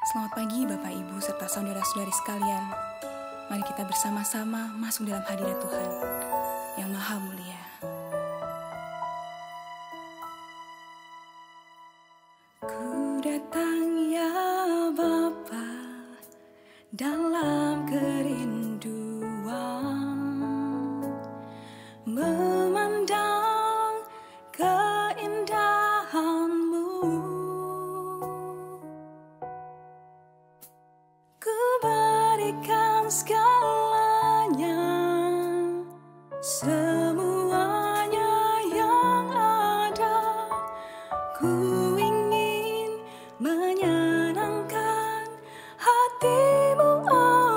Selamat pagi Bapak Ibu serta saudara-saudari sekalian. Mari kita bersama-sama masuk dalam hadirat Tuhan yang Maha Mulia. Ku datang ya Bapa dalam kerinduan, memandang keindahan-Mu. Ku berikan segalanya, semuanya yang ada. Ku ingin menyenangkan hati-Mu, oh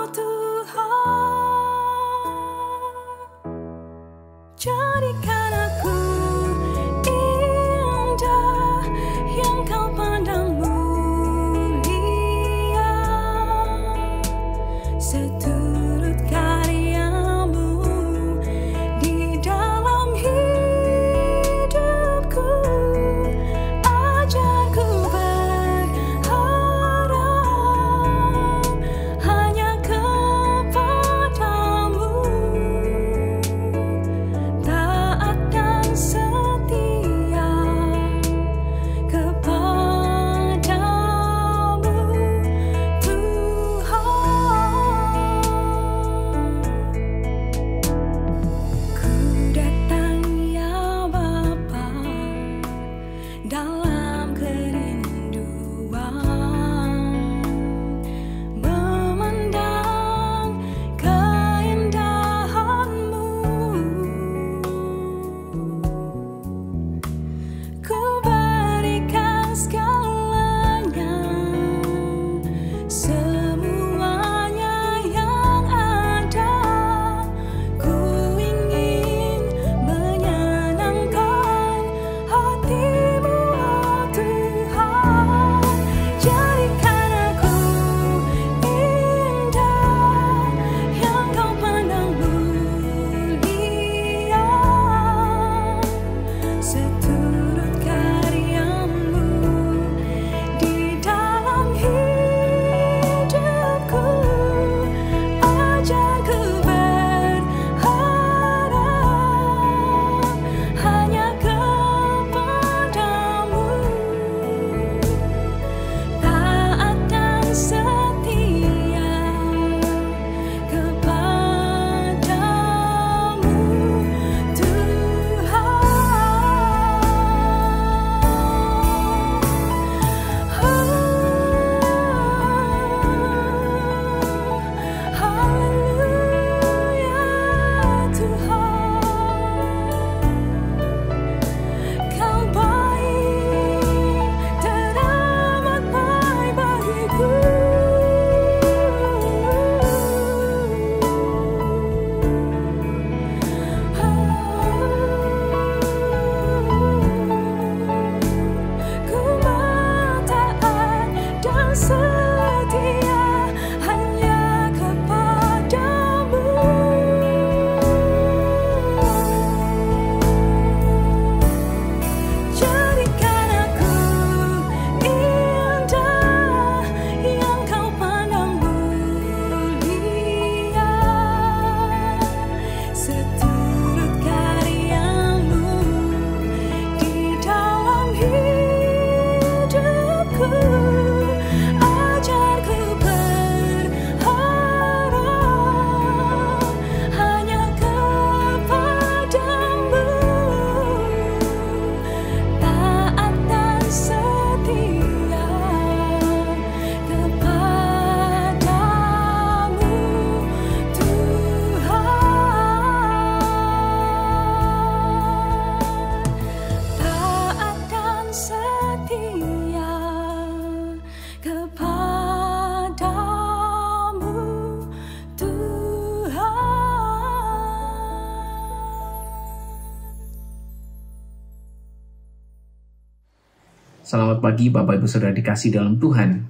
Selamat pagi Bapak Ibu Saudara dikasih dalam Tuhan.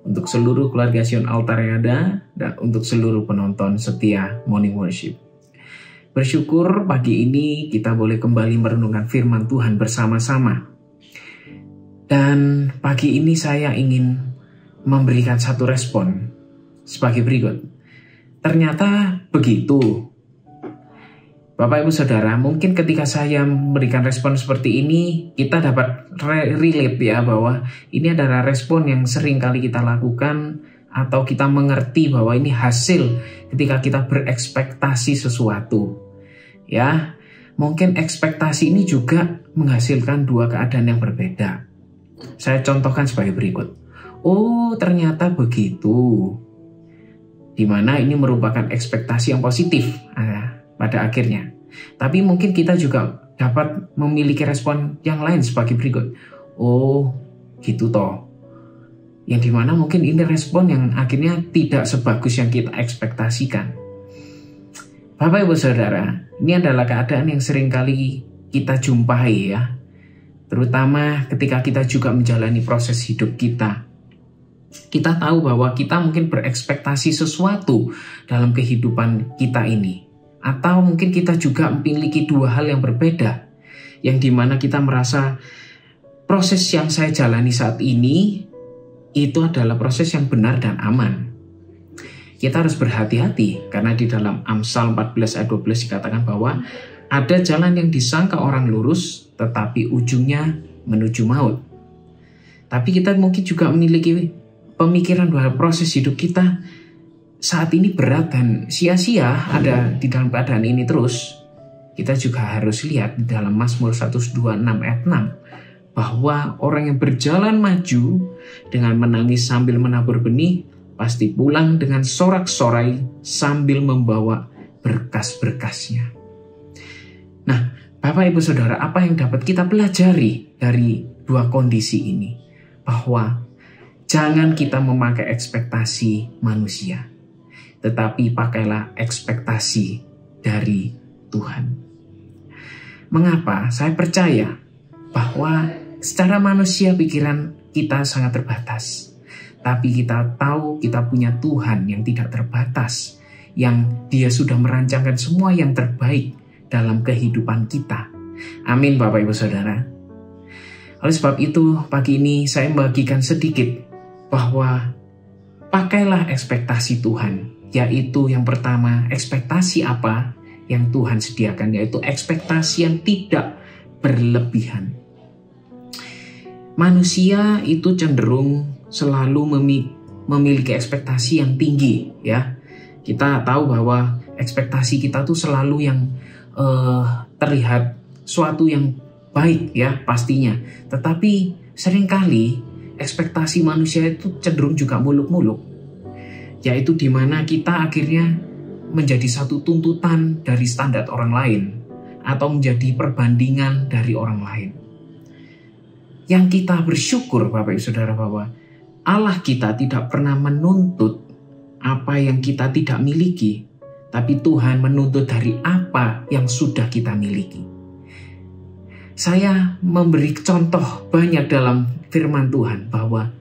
Untuk seluruh keluarga Sion Altar yang ada, dan untuk seluruh penonton setia Morning Worship. Bersyukur pagi ini kita boleh kembali merenungkan firman Tuhan bersama-sama. Dan pagi ini saya ingin memberikan satu respon sebagai berikut. Ternyata begitu. Bapak Ibu Saudara, mungkin ketika saya memberikan respon seperti ini, kita dapat relate ya, bahwa ini adalah respon yang sering kali kita lakukan, atau kita mengerti bahwa ini hasil ketika kita berekspektasi sesuatu. Ya, mungkin ekspektasi ini juga menghasilkan dua keadaan yang berbeda. Saya contohkan sebagai berikut. Oh, ternyata begitu. Dimana ini merupakan ekspektasi yang positif pada akhirnya. Tapi mungkin kita juga dapat memiliki respon yang lain sebagai berikut. Oh, gitu toh. Yang dimana mungkin ini respon yang akhirnya tidak sebagus yang kita ekspektasikan. Bapak Ibu Saudara, ini adalah keadaan yang sering kali kita jumpai ya. Terutama ketika kita juga menjalani proses hidup kita. Kita tahu bahwa kita mungkin berekspektasi sesuatu dalam kehidupan kita ini. Atau mungkin kita juga memiliki dua hal yang berbeda. Yang dimana kita merasa proses yang saya jalani saat ini itu adalah proses yang benar dan aman. Kita harus berhati-hati karena di dalam Amsal 14 ayat 12 dikatakan bahwa ada jalan yang disangka orang lurus tetapi ujungnya menuju maut. Tapi kita mungkin juga memiliki pemikiran bahwa proses hidup kita saat ini berat dan sia-sia ada di dalam keadaan ini terus. Kita juga harus lihat di dalam Mazmur 126 ayat 6 bahwa orang yang berjalan maju dengan menangis sambil menabur benih pasti pulang dengan sorak-sorai sambil membawa berkas-berkasnya. Nah, Bapak Ibu Saudara, apa yang dapat kita pelajari dari dua kondisi ini? Bahwa jangan kita memakai ekspektasi manusia, tetapi pakailah ekspektasi dari Tuhan. Mengapa? Saya percaya bahwa secara manusia pikiran kita sangat terbatas. Tapi kita tahu kita punya Tuhan yang tidak terbatas, yang Dia sudah merancangkan semua yang terbaik dalam kehidupan kita. Amin Bapak Ibu Saudara. Oleh sebab itu pagi ini saya membagikan sedikit bahwa pakailah ekspektasi Tuhan. Yaitu yang pertama, ekspektasi apa yang Tuhan sediakan, yaitu ekspektasi yang tidak berlebihan. Manusia itu cenderung selalu memiliki ekspektasi yang tinggi ya. Kita tahu bahwa ekspektasi kita tuh selalu yang terlihat suatu yang baik ya pastinya. Tetapi seringkali ekspektasi manusia itu cenderung juga muluk-muluk. Yaitu dimana kita akhirnya menjadi satu tuntutan dari standar orang lain atau menjadi perbandingan dari orang lain. Yang kita bersyukur Bapak Ibu Saudara bahwa Allah kita tidak pernah menuntut apa yang kita tidak miliki, tapi Tuhan menuntut dari apa yang sudah kita miliki. Saya memberi contoh banyak dalam firman Tuhan bahwa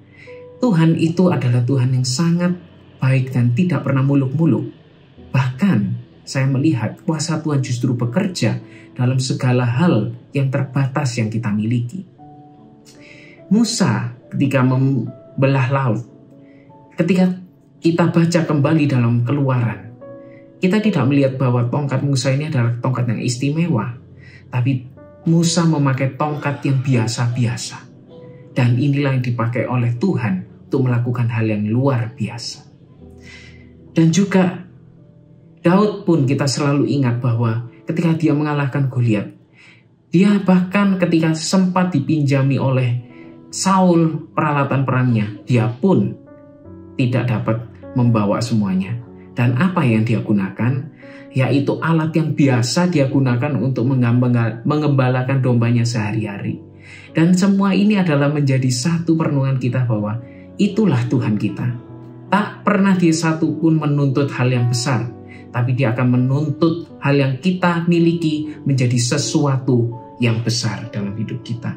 Tuhan itu adalah Tuhan yang sangat baik dan tidak pernah muluk-muluk. Bahkan saya melihat kuasa Tuhan justru bekerja dalam segala hal yang terbatas yang kita miliki. Musa ketika membelah laut, ketika kita baca kembali dalam Keluaran, kita tidak melihat bahwa tongkat Musa ini adalah tongkat yang istimewa, tapi Musa memakai tongkat yang biasa-biasa. Dan inilah yang dipakai oleh Tuhan untuk melakukan hal yang luar biasa. Dan juga Daud pun kita selalu ingat bahwa ketika dia mengalahkan Goliat, dia bahkan ketika sempat dipinjami oleh Saul peralatan perangnya, dia pun tidak dapat membawa semuanya. Dan apa yang dia gunakan? Yaitu alat yang biasa dia gunakan untuk mengembalakan dombanya sehari-hari. Dan semua ini adalah menjadi satu perenungan kita bahwa itulah Tuhan kita. Tak pernah dia satu pun menuntut hal yang besar, tapi dia akan menuntut hal yang kita miliki menjadi sesuatu yang besar dalam hidup kita.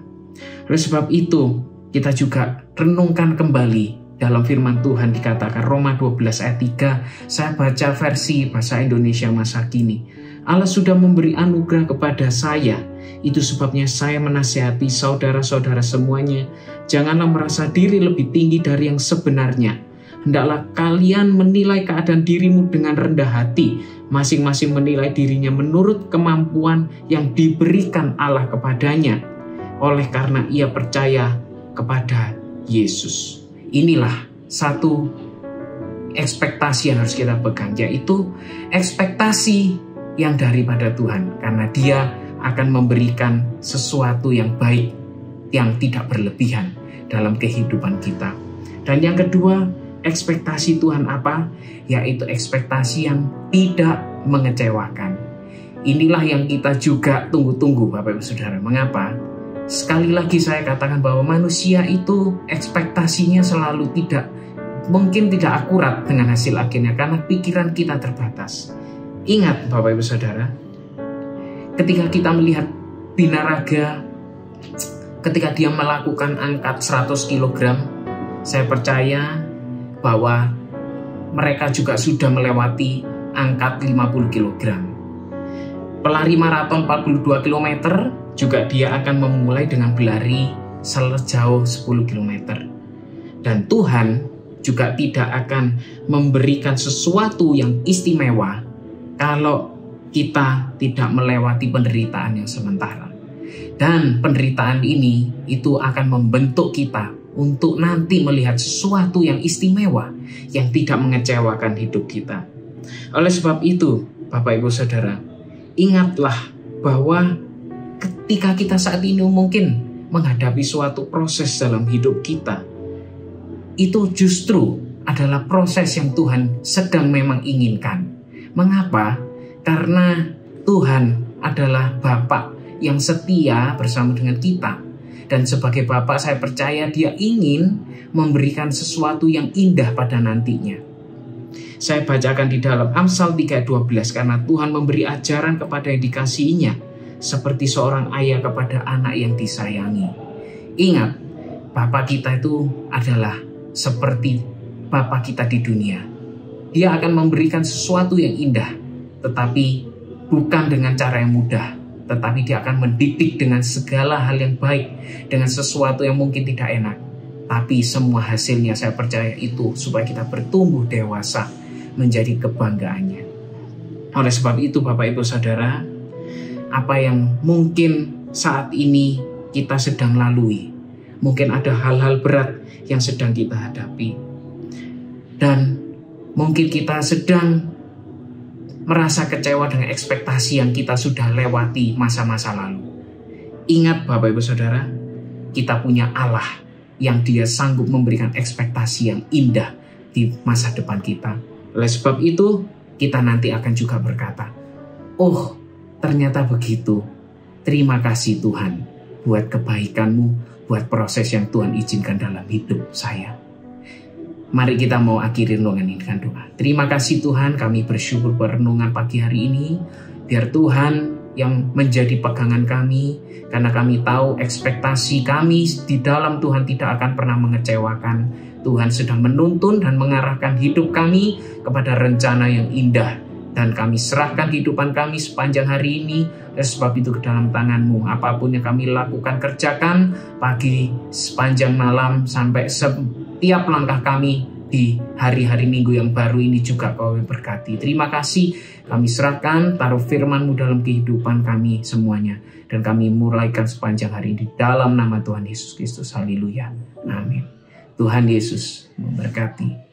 Oleh sebab itu, kita juga renungkan kembali dalam firman Tuhan dikatakan Roma 12 ayat 3. Saya baca versi bahasa Indonesia masa kini. Allah sudah memberi anugerah kepada saya. Itu sebabnya saya menasihati saudara-saudara semuanya, janganlah merasa diri lebih tinggi dari yang sebenarnya. Hendaklah kalian menilai keadaan dirimu dengan rendah hati, masing-masing menilai dirinya menurut kemampuan yang diberikan Allah kepadanya, oleh karena ia percaya kepada Yesus. Inilah satu ekspektasi yang harus kita pegang, yaitu ekspektasi yang daripada Tuhan, karena Dia akan memberikan sesuatu yang baik, yang tidak berlebihan dalam kehidupan kita. Dan yang kedua, ekspektasi Tuhan apa? Yaitu ekspektasi yang tidak mengecewakan. Inilah yang kita juga tunggu-tunggu, Bapak Ibu Saudara. Mengapa? Sekali lagi saya katakan bahwa manusia itu ekspektasinya selalu mungkin tidak akurat dengan hasil akhirnya, karena pikiran kita terbatas. Ingat Bapak Ibu Saudara, ketika kita melihat binaraga, ketika dia melakukan angkat 100 kg, saya percaya bahwa mereka juga sudah melewati angkat 50 kg. Pelari maraton 42 km juga dia akan memulai dengan berlari sejauh 10 km. Dan Tuhan juga tidak akan memberikan sesuatu yang istimewa kalau kita tidak melewati penderitaan yang sementara. Dan penderitaan ini itu akan membentuk kita untuk nanti melihat sesuatu yang istimewa yang tidak mengecewakan hidup kita. Oleh sebab itu, Bapak Ibu Saudara, ingatlah bahwa ketika kita saat ini mungkin menghadapi suatu proses dalam hidup kita, itu justru adalah proses yang Tuhan sedang memang inginkan. Mengapa? Karena Tuhan adalah Bapa yang setia bersama dengan kita. Dan sebagai Bapa, saya percaya Dia ingin memberikan sesuatu yang indah pada nantinya. Saya bacakan di dalam Amsal 3:12, karena Tuhan memberi ajaran kepada yang dikasihinya, seperti seorang ayah kepada anak yang disayangi. Ingat, Bapa kita itu adalah seperti Bapa kita di dunia. Dia akan memberikan sesuatu yang indah, tetapi bukan dengan cara yang mudah. Tetapi Dia akan mendidik dengan segala hal yang baik, dengan sesuatu yang mungkin tidak enak. Tapi semua hasilnya saya percaya itu supaya kita bertumbuh dewasa menjadi kebanggaannya. Oleh sebab itu Bapak Ibu Saudara, apa yang mungkin saat ini kita sedang lalui, mungkin ada hal-hal berat yang sedang kita hadapi, dan mungkin kita sedang merasa kecewa dengan ekspektasi yang kita sudah lewati masa-masa lalu. Ingat Bapak Ibu Saudara, kita punya Allah yang Dia sanggup memberikan ekspektasi yang indah di masa depan kita. Oleh sebab itu, kita nanti akan juga berkata, oh ternyata begitu. Terima kasih Tuhan buat kebaikan-Mu, buat proses yang Tuhan izinkan dalam hidup saya. Mari kita mau akhiri renungan ini dengan doa. Terima kasih Tuhan, kami bersyukur renungan pagi hari ini. Biar Tuhan yang menjadi pegangan kami, karena kami tahu ekspektasi kami di dalam Tuhan tidak akan pernah mengecewakan. Tuhan sedang menuntun dan mengarahkan hidup kami kepada rencana yang indah. Dan kami serahkan kehidupan kami sepanjang hari ini. Dan sebab itu ke dalam tangan-Mu, apapun yang kami lakukan, kerjakan pagi, sepanjang malam, sampai setiap langkah kami di hari-hari minggu yang baru ini juga Kau berkati. Terima kasih, kami serahkan, taruh firman-Mu dalam kehidupan kami semuanya. Dan kami mulaikan sepanjang hari ini dalam nama Tuhan Yesus Kristus. Haleluya. Amin. Tuhan Yesus memberkati.